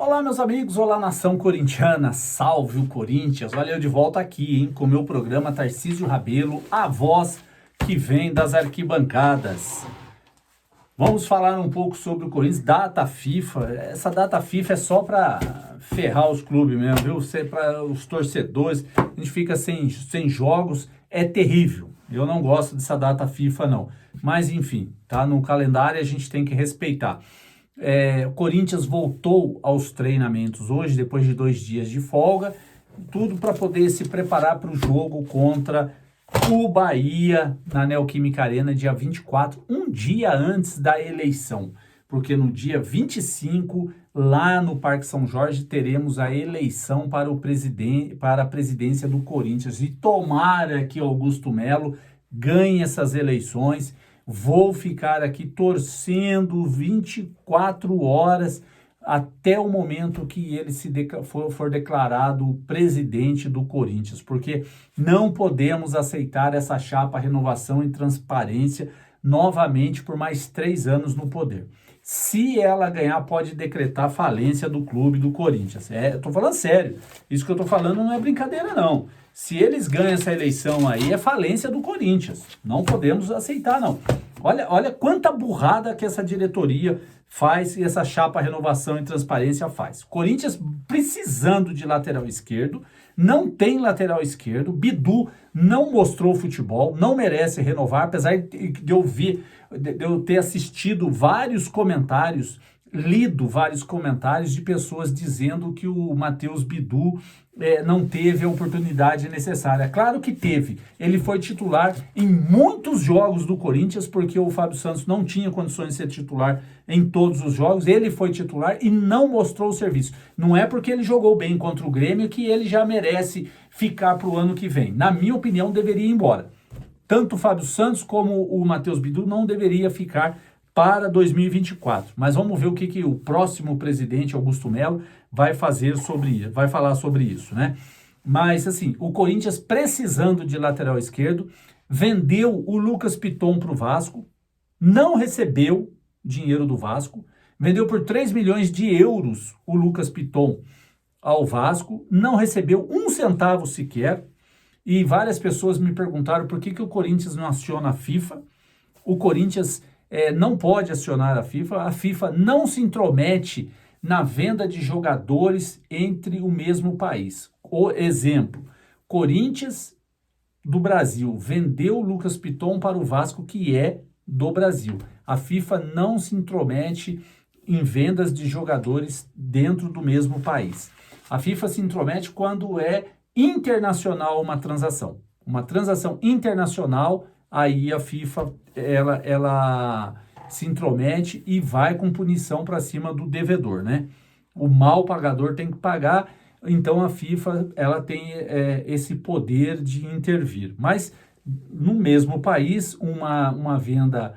Olá, meus amigos, olá, nação corintiana, salve o Corinthians. Olha, eu de volta aqui, hein, com o meu programa Tarcísio Rabelo, a voz que vem das arquibancadas. Vamos falar um pouco sobre o Corinthians, data FIFA. Essa data FIFA é só para ferrar os clubes mesmo, viu? Para os torcedores, a gente fica sem jogos, é terrível. Eu não gosto dessa data FIFA, não. Mas, enfim, tá no calendário e a gente tem que respeitar. O Corinthians voltou aos treinamentos hoje, depois de 2 dias de folga, tudo para poder se preparar para o jogo contra o Bahia na Neoquímica Arena, dia 24, um dia antes da eleição, porque no dia 25, lá no Parque São Jorge, teremos a eleição para a presidência do Corinthians, e tomara que Augusto Melo ganhe essas eleições. Vou ficar aqui torcendo 24 horas até o momento que ele for declarado presidente do Corinthians, porque não podemos aceitar essa chapa Renovação e Transparência novamente por mais 3 anos no poder. Se ela ganhar, pode decretar falência do clube do Corinthians. Eu tô falando sério, isso que eu tô falando não é brincadeira não. Se eles ganham essa eleição aí, é falência do Corinthians. Não podemos aceitar, não. Olha quanta burrada que essa diretoria faz e essa chapa Renovação e Transparência faz. Corinthians precisando de lateral esquerdo, não tem lateral esquerdo, Bidu não mostrou futebol, não merece renovar, apesar de eu ter assistido vários comentários, lido vários comentários de pessoas dizendo que o Matheus Bidu não teve a oportunidade necessária. Claro que teve. Ele foi titular em muitos jogos do Corinthians, porque o Fábio Santos não tinha condições de ser titular em todos os jogos. Ele foi titular e não mostrou o serviço. Não é porque ele jogou bem contra o Grêmio que ele já merece ficar para o ano que vem. Na minha opinião, deveria ir embora. Tanto o Fábio Santos como o Matheus Bidu não deveria ficar para 2024. Mas vamos ver o que o próximo presidente, Augusto Melo, vai falar sobre isso, né? Mas, assim, o Corinthians precisando de lateral esquerdo, vendeu o Lucas Piton para o Vasco, não recebeu dinheiro do Vasco, vendeu por 3 milhões de euros o Lucas Piton ao Vasco, não recebeu 1 centavo sequer, e várias pessoas me perguntaram por que o Corinthians não aciona a FIFA. O Corinthians não pode acionar a FIFA não se intromete na venda de jogadores entre o mesmo país. O exemplo, Corinthians do Brasil vendeu o Lucas Piton para o Vasco, que é do Brasil. A FIFA não se intromete em vendas de jogadores dentro do mesmo país. A FIFA se intromete quando é internacional uma transação. Uma transação internacional, aí a FIFA ela se intromete e vai com punição para cima do devedor, né? O mal pagador tem que pagar, então a FIFA ela tem esse poder de intervir. Mas no mesmo país, uma venda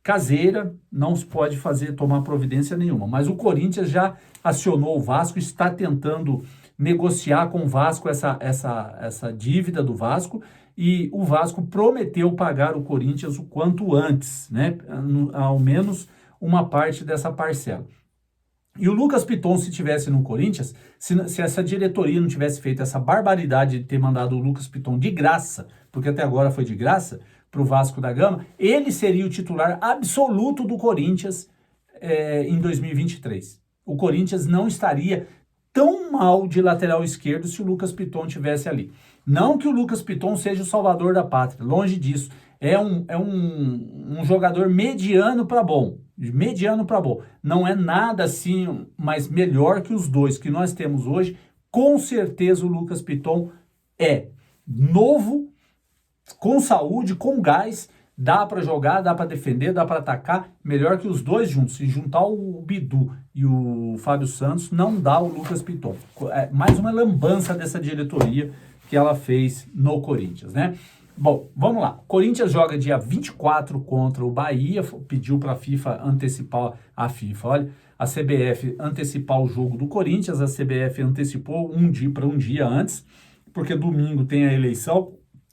caseira não se pode tomar providência nenhuma. Mas o Corinthians já acionou o Vasco, está tentando negociar com o Vasco essa dívida do Vasco, e o Vasco prometeu pagar o Corinthians o quanto antes, né? Ao menos uma parte dessa parcela. E o Lucas Piton, se tivesse no Corinthians, se essa diretoria não tivesse feito essa barbaridade de ter mandado o Lucas Piton de graça, porque até agora foi de graça, para o Vasco da Gama, ele seria o titular absoluto do Corinthians em 2023. O Corinthians não estaria tão mal de lateral esquerdo se o Lucas Piton tivesse ali. Não que o Lucas Piton seja o salvador da pátria, longe disso. É um jogador mediano para bom. Mediano para bom. Não é nada assim, mas melhor que os dois que nós temos hoje. Com certeza o Lucas Piton é novo, com saúde, com gás. Dá para jogar, dá para defender, dá para atacar, melhor que os dois juntos. Se juntar o Bidu e o Fábio Santos, não dá o Lucas Piton. Mais uma lambança dessa diretoria que ela fez no Corinthians, né? Bom, vamos lá. Corinthians joga dia 24 contra o Bahia, pediu para a FIFA antecipar olha, a CBF antecipar o jogo do Corinthians, a CBF antecipou um dia antes, porque domingo tem a eleição.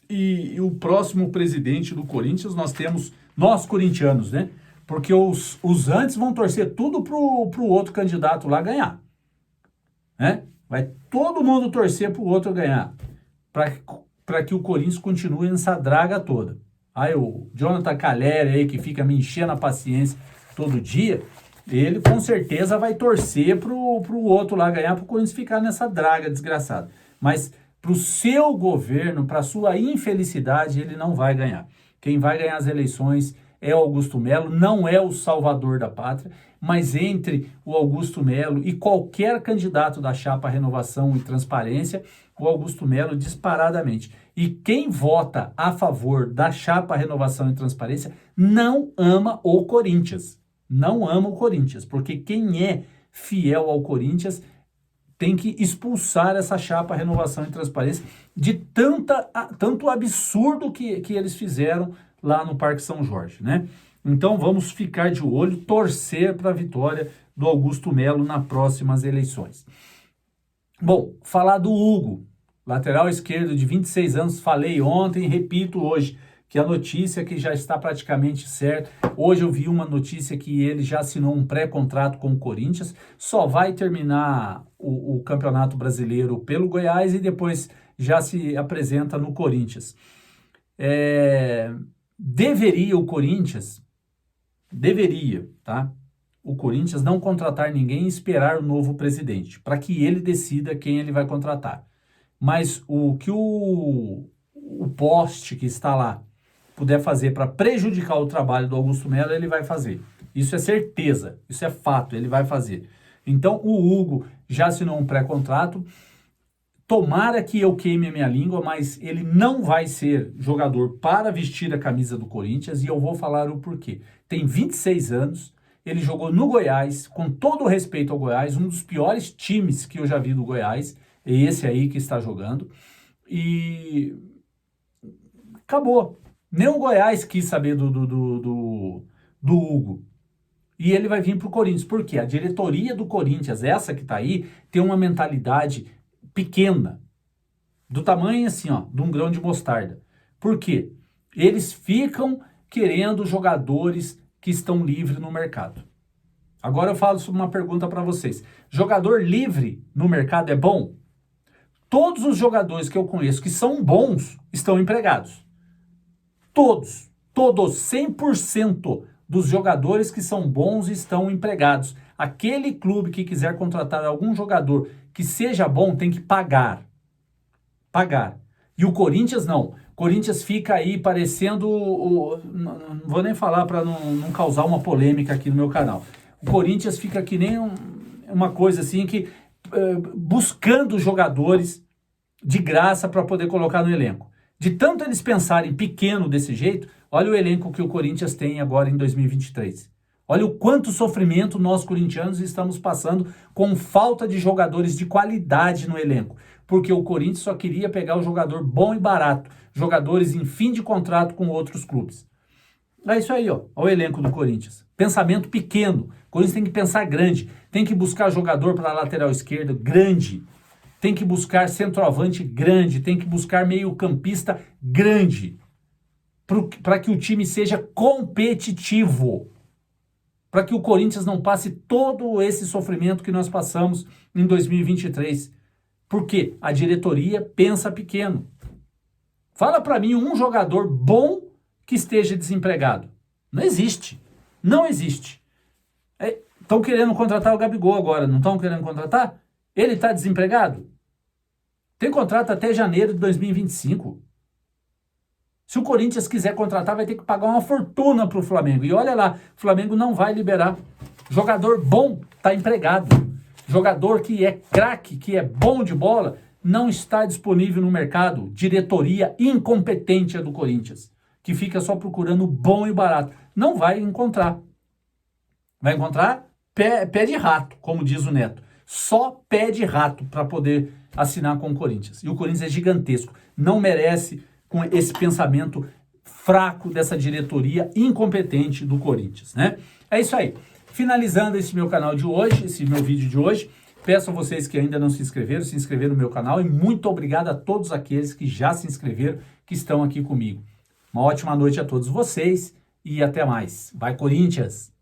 E o próximo presidente do Corinthians nós temos, nós corintianos, né? Porque os antes vão torcer tudo pro outro candidato lá ganhar. Né? Vai todo mundo torcer pro outro ganhar. Para que o Corinthians continue nessa draga toda. Aí o Jonathan Calleri aí, que fica me enchendo a paciência todo dia, ele com certeza vai torcer pro outro lá ganhar, pro Corinthians ficar nessa draga desgraçada. Mas pro seu governo, pra sua infelicidade, ele não vai ganhar. Quem vai ganhar as eleições é o Augusto Melo, não é o salvador da pátria, mas entre o Augusto Melo e qualquer candidato da chapa Renovação e Transparência, o Augusto Melo disparadamente. E quem vota a favor da chapa Renovação e Transparência não ama o Corinthians. Não ama o Corinthians, porque quem é fiel ao Corinthians tem que expulsar essa chapa Renovação e Transparência de tanto absurdo que eles fizeram lá no Parque São Jorge, né? Então vamos ficar de olho, torcer para a vitória do Augusto Melo nas próximas eleições. Bom, falar do Hugo, lateral esquerdo de 26 anos, falei ontem, repito hoje, que a notícia que já está praticamente certa. Hoje eu vi uma notícia que ele já assinou um pré-contrato com o Corinthians, só vai terminar o Campeonato Brasileiro pelo Goiás e depois já se apresenta no Corinthians. Deveria o Corinthians, tá? O Corinthians não contratar ninguém e esperar o novo presidente, para que ele decida quem ele vai contratar. Mas o que o poste que está lá puder fazer para prejudicar o trabalho do Augusto Melo, ele vai fazer. Isso é certeza, isso é fato, ele vai fazer. Então o Hugo já assinou um pré-contrato. Tomara que eu queime a minha língua, mas ele não vai ser jogador para vestir a camisa do Corinthians e eu vou falar o porquê. Tem 26 anos, ele jogou no Goiás, com todo o respeito ao Goiás, um dos piores times que eu já vi do Goiás, é esse aí que está jogando, e acabou. Nem o Goiás quis saber do Hugo. E ele vai vir para o Corinthians. Por quê? A diretoria do Corinthians, essa que está aí, tem uma mentalidade pequena, do tamanho assim, ó, de um grão de mostarda. Por quê? Eles ficam querendo jogadores que estão livres no mercado. Agora eu falo sobre uma pergunta para vocês. Jogador livre no mercado é bom? Todos os jogadores que eu conheço que são bons estão empregados. Todos, 100% dos jogadores que são bons estão empregados. Aquele clube que quiser contratar algum jogador que seja bom tem que pagar. Pagar. E o Corinthians não. O Corinthians fica aí parecendo... não vou nem falar para não causar uma polêmica aqui no meu canal. O Corinthians fica que nem uma coisa assim que... buscando jogadores de graça para poder colocar no elenco. De tanto eles pensarem pequeno desse jeito, olha o elenco que o Corinthians tem agora em 2023. Olha o quanto sofrimento nós corintianos estamos passando com falta de jogadores de qualidade no elenco. Porque o Corinthians só queria pegar o jogador bom e barato, jogadores em fim de contrato com outros clubes. É isso aí, ó, o elenco do Corinthians. Pensamento pequeno. O Corinthians tem que pensar grande, tem que buscar jogador para a lateral esquerda grande, tem que buscar centroavante grande, tem que buscar meio-campista grande, para que o time seja competitivo, para que o Corinthians não passe todo esse sofrimento que nós passamos em 2023. Porque a diretoria pensa pequeno. Fala para mim um jogador bom que esteja desempregado. Não existe. Não existe. Estão querendo contratar o Gabigol agora, não estão querendo contratar? Ele está desempregado? Tem contrato até janeiro de 2025. Se o Corinthians quiser contratar, vai ter que pagar uma fortuna para o Flamengo. E olha lá, o Flamengo não vai liberar. Jogador bom está empregado. Jogador que é craque, que é bom de bola, não está disponível no mercado. Diretoria incompetente é do Corinthians, que fica só procurando bom e barato. Não vai encontrar. Vai encontrar pé de rato, como diz o Neto. Só pé de rato para poder assinar com o Corinthians. E o Corinthians é gigantesco. Não merece com esse pensamento fraco dessa diretoria incompetente do Corinthians, né? É isso aí. Finalizando esse meu canal de hoje, esse meu vídeo de hoje, peço a vocês que ainda não se inscreveram no meu canal e muito obrigado a todos aqueles que já se inscreveram, que estão aqui comigo. Uma ótima noite a todos vocês e até mais. Vai, Corinthians!